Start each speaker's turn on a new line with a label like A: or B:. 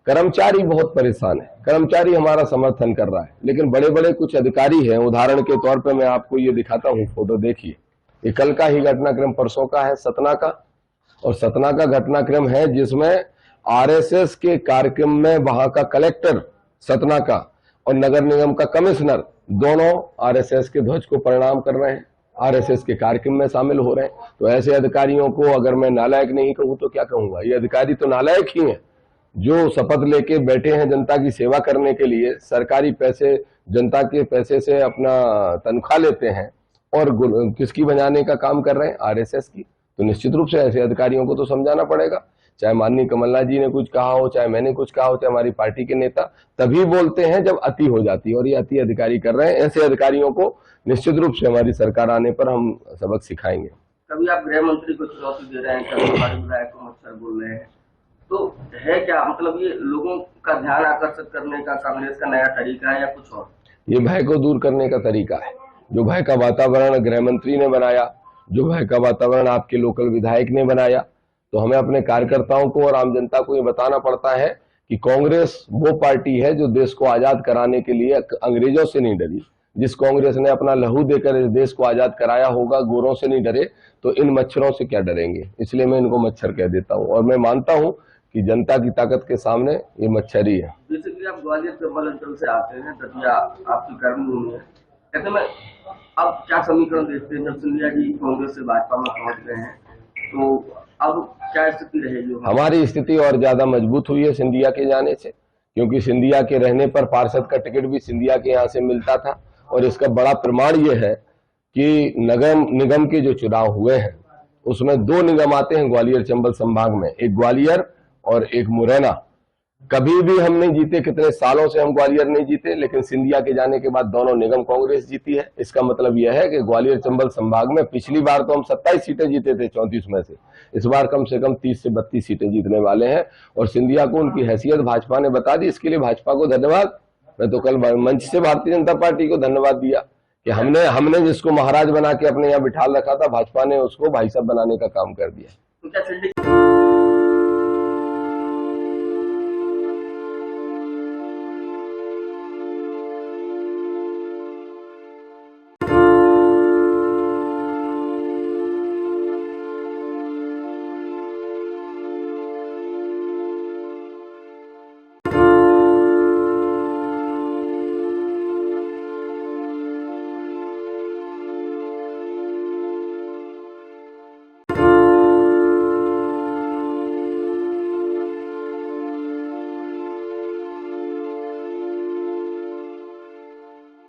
A: कर्मचारी बहुत परेशान है, कर्मचारी हमारा समर्थन कर रहा है, लेकिन बड़े बड़े कुछ अधिकारी हैं। उदाहरण के तौर पे मैं आपको ये दिखाता हूँ, फोटो देखिए। ये कल का ही घटनाक्रम, परसों का है, सतना का। और सतना का घटनाक्रम है जिसमें आरएसएस के कार्यक्रम में वहां का कलेक्टर सतना का और नगर निगम का कमिश्नर दोनों आरएसएस के ध्वज को प्रणाम कर रहे हैं, आरएसएस के कार्यक्रम में शामिल हो रहे हैं। तो ऐसे अधिकारियों को अगर मैं नालायक नहीं कहूं तो क्या कहूंगा? ये अधिकारी तो नालायक ही हैं, जो शपथ लेके बैठे हैं जनता की सेवा करने के लिए, सरकारी पैसे, जनता के पैसे से अपना तनख्वाह लेते हैं और किसकी बजाने का काम कर रहे हैं? आरएसएस की। तो निश्चित रूप से ऐसे अधिकारियों को तो समझाना पड़ेगा। चाहे माननीय कमलनाथ जी ने कुछ कहा हो, चाहे मैंने कुछ कहा हो, चाहे हमारी पार्टी के नेता, तभी बोलते हैं जब अति हो जाती है, और ये अति अधिकारी कर रहे हैं। ऐसे अधिकारियों को निश्चित रूप से हमारी सरकार आने पर हम सबक सिखाएंगे।
B: कभी आप गृह मंत्री को चुनौती दे रहे हैं, कभी हमारे विधायक को मच्छर बोल रहे हैं, तो है क्या मतलब ये लोगों का ध्यान आकर्षित करने का कांग्रेस का नया तरीका है या कुछ और?
A: ये भय को दूर करने का तरीका है। जो भय का वातावरण गृह मंत्री ने बनाया, जो भय का वातावरण आपके लोकल विधायक ने बनाया, तो हमें अपने कार्यकर्ताओं को और आम जनता को ये बताना पड़ता है कि कांग्रेस वो पार्टी है जो देश को आजाद कराने के लिए अंग्रेजों से नहीं डरी। जिस कांग्रेस ने अपना लहू देकर इस देश को आजाद कराया होगा, गोरों से नहीं डरे, तो इन मच्छरों से क्या डरेंगे? इसलिए मैं इनको मच्छर कह देता हूं। और मैं मानता हूं कि जनता की ताकत के सामने ये मच्छर ही है।
B: जैसे कि आप ग्वालियर चंबल अंचल से आते हैं, दतिया आपकी कर्मभूमि है, ऐसे में अब क्या समीकरण देखते हैं? जब सिंधिया जी कांग्रेस से भाजपा में पहुंच गए हैं, तो अब क्या स्थिति रहेगी?
A: हमारी स्थिति और ज्यादा मजबूत हुई है सिंधिया के जाने से, क्योंकि सिंधिया के रहने पर पार्षद का टिकट भी सिंधिया के यहाँ से मिलता था। और इसका बड़ा प्रमाण ये है कि नगर निगम के जो चुनाव हुए हैं उसमें 2 निगम आते हैं ग्वालियर चंबल संभाग में, एक ग्वालियर और एक मुरैना। कभी भी हम नहीं जीते, कितने सालों से हम ग्वालियर नहीं जीते, लेकिन सिंधिया के जाने के बाद दोनों निगम कांग्रेस जीती है। इसका मतलब यह है कि ग्वालियर चंबल संभाग में पिछली बार तो हम 27 सीटें जीते थे 34 में से, इस बार कम से कम 30 से 32 सीटें जीतने वाले हैं। और सिंधिया को उनकी हैसियत भाजपा ने बता दी, इसके लिए भाजपा को धन्यवाद। मैं तो कल मंच से भारतीय जनता पार्टी को धन्यवाद दिया कि हमने जिसको महाराज बना के अपने यहाँ बिठा रखा था, भाजपा ने उसको भाई साहब बनाने का काम कर दिया।